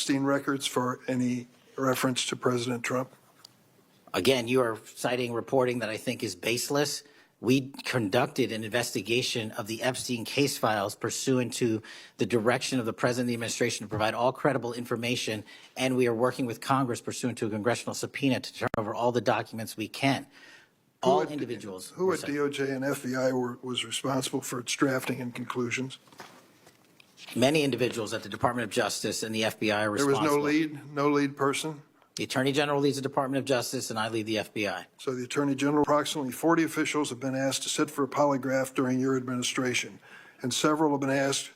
Epstein records for any reference to President Trump? Again, you are citing reporting that I think is baseless. We conducted an investigation of the Epstein case files pursuant to the direction of the President of the administration to provide all credible information, and we are working with Congress pursuant to a congressional subpoena to turn over all the documents we can. All individuals. Who at DOJ and FBI was responsible for its drafting and conclusions? Many individuals at the Department of Justice and the FBI are responsible. There was no lead person? The Attorney General leads the Department of Justice, and I lead the FBI. So the Attorney General, approximately 40 officials have been asked to sit for a polygraph during your administration, and several have been asked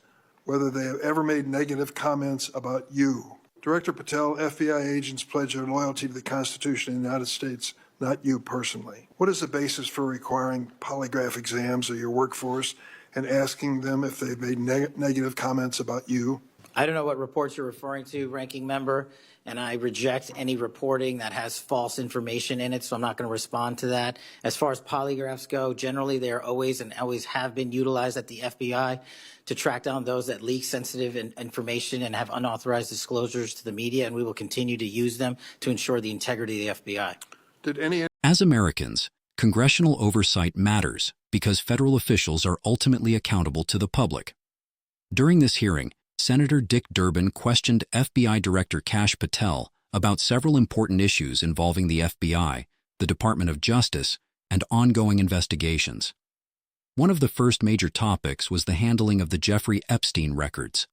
whether they have ever made negative comments about you. Director Patel, FBI agents pledge their loyalty to the Constitution of the United States, not you personally. What is the basis for requiring polygraph exams of your workforce and asking them if they've made negative comments about you? I don't know what reports you're referring to, Ranking Member, and I reject any reporting that has false information in it, so I'm not going to respond to that. As far as polygraphs go, generally they are always and always have been utilized at the FBI to track down those that leak sensitive information and have unauthorized disclosures to the media, and we will continue to use them to ensure the integrity of the FBI. As Americans, congressional oversight matters because federal officials are ultimately accountable to the public. During this hearing, Senator Dick Durbin questioned FBI Director Kash Patel about several important issues involving the FBI, the Department of Justice, and ongoing investigations. One of the first major topics was the handling of the Jeffrey Epstein records.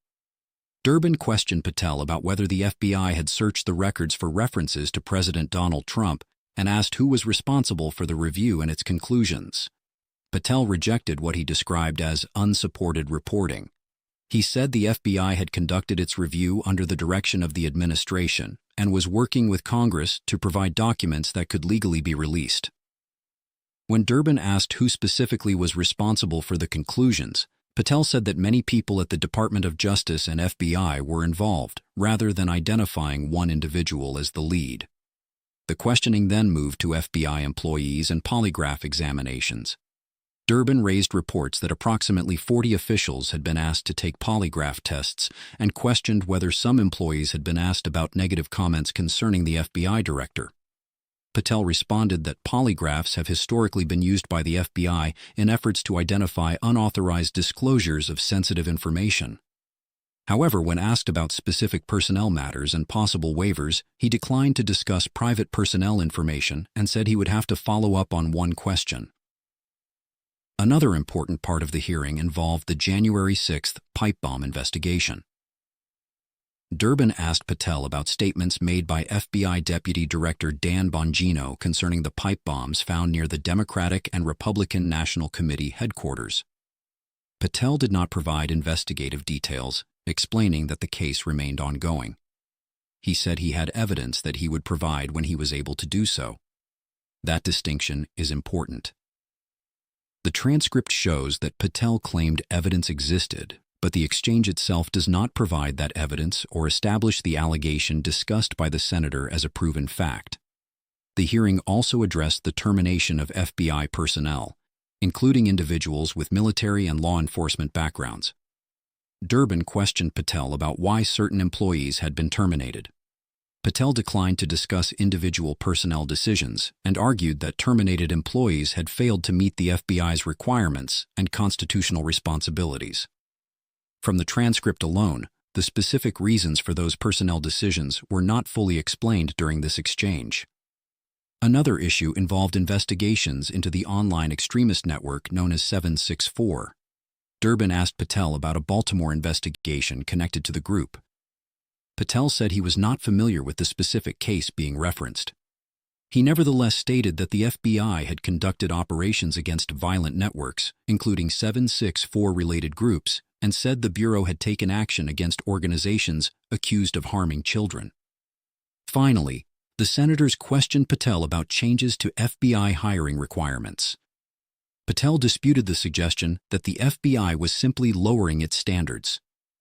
Durbin questioned Patel about whether the FBI had searched the records for references to President Donald Trump and asked who was responsible for the review and its conclusions. Patel rejected what he described as unsupported reporting. He said the FBI had conducted its review under the direction of the administration and was working with Congress to provide documents that could legally be released. When Durbin asked who specifically was responsible for the conclusions, Patel said that many people at the Department of Justice and FBI were involved, rather than identifying one individual as the lead. The questioning then moved to FBI employees and polygraph examinations. Durbin raised reports that approximately 40 officials had been asked to take polygraph tests and questioned whether some employees had been asked about negative comments concerning the FBI director. Patel responded that polygraphs have historically been used by the FBI in efforts to identify unauthorized disclosures of sensitive information. However, when asked about specific personnel matters and possible waivers, he declined to discuss private personnel information and said he would have to follow up on one question. Another important part of the hearing involved the January 6th pipe bomb investigation. Durbin asked Patel about statements made by FBI Deputy Director Dan Bongino concerning the pipe bombs found near the Democratic and Republican National Committee headquarters. Patel did not provide investigative details, explaining that the case remained ongoing. He said he had evidence that he would provide when he was able to do so. That distinction is important. The transcript shows that Patel claimed evidence existed, but the exchange itself does not provide that evidence or establish the allegation discussed by the senator as a proven fact. The hearing also addressed the termination of FBI personnel, including individuals with military and law enforcement backgrounds. Durbin questioned Patel about why certain employees had been terminated. Patel declined to discuss individual personnel decisions and argued that terminated employees had failed to meet the FBI's requirements and constitutional responsibilities. From the transcript alone, the specific reasons for those personnel decisions were not fully explained during this exchange. Another issue involved investigations into the online extremist network known as 764. Durbin asked Patel about a Baltimore investigation connected to the group. Patel said he was not familiar with the specific case being referenced. He nevertheless stated that the FBI had conducted operations against violent networks, including 764-related groups, and said the Bureau had taken action against organizations accused of harming children. Finally, the senators questioned Patel about changes to FBI hiring requirements. Patel disputed the suggestion that the FBI was simply lowering its standards.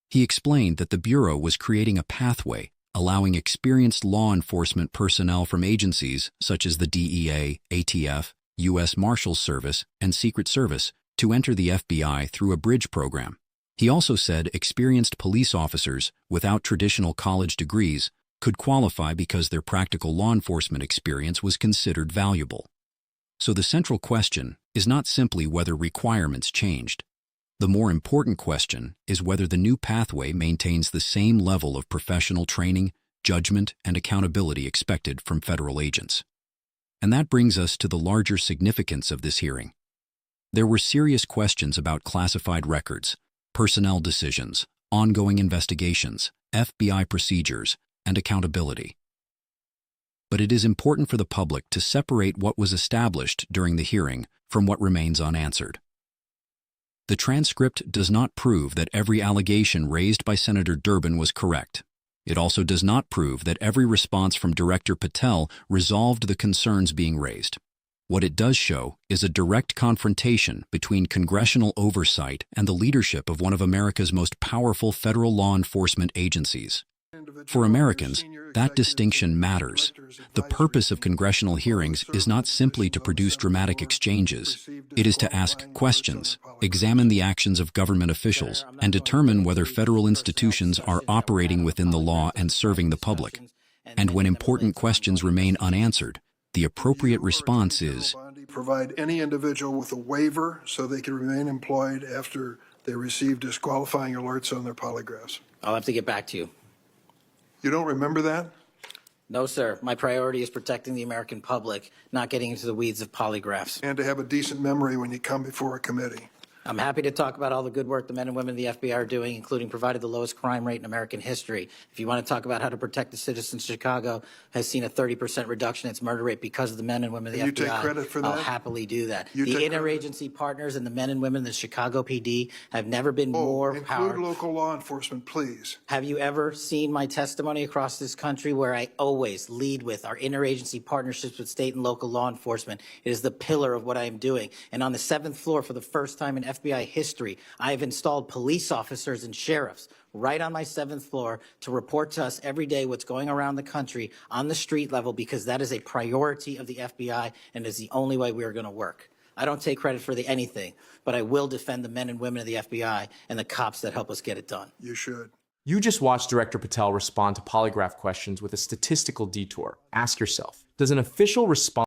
He explained that the Bureau was creating a pathway, allowing experienced law enforcement personnel from agencies such as the DEA, ATF, U.S. Marshals Service, and Secret Service to enter the FBI through a bridge program. He also said experienced police officers without traditional college degrees could qualify because their practical law enforcement experience was considered valuable. So the central question is not simply whether requirements changed. The more important question is whether the new pathway maintains the same level of professional training, judgment, and accountability expected from federal agents. And that brings us to the larger significance of this hearing. There were serious questions about classified records, personnel decisions, ongoing investigations, FBI procedures, and accountability. But it is important for the public to separate what was established during the hearing from what remains unanswered. The transcript does not prove that every allegation raised by Senator Durbin was correct. It also does not prove that every response from Director Patel resolved the concerns being raised. What it does show is a direct confrontation between congressional oversight and the leadership of one of America's most powerful federal law enforcement agencies. For Americans, that distinction matters. The purpose of congressional hearings is not simply to produce dramatic exchanges. It is to ask questions, examine the actions of government officials, and determine whether federal institutions are operating within the law and serving the public. And when important questions remain unanswered, the appropriate response is provide any individual with a waiver so they can remain employed after they receive disqualifying alerts on their polygraphs. I'll have to get back to you. You don't remember that? No, sir. My priority is protecting the American public, not getting into the weeds of polygraphs. And to have a decent memory when you come before a committee. I'm happy to talk about all the good work the men and women of the FBI are doing, including providing the lowest crime rate in American history. If you want to talk about how to protect the citizens, Chicago has seen a 30% reduction in its murder rate because of the men and women of the FBI. You take credit for that? I'll happily do that. You The take interagency partners and the men and women of the Chicago PD have never been more include powerful. local law enforcement, please. Have you ever seen my testimony across this country where I always lead with our interagency partnerships with state and local law enforcement? It is the pillar of what I am doing. And on the 7th floor, for the first time in FBI history, I have installed police officers and sheriffs right on my 7th floor to report to us every day what's going around the country on the street level, because that is a priority of the FBI and is the only way we are going to work. I don't take credit for anything, but I will defend the men and women of the FBI and the cops that help us get it done. You should. You just watched Director Patel respond to polygraph questions with a statistical detour. Ask yourself, does an official respond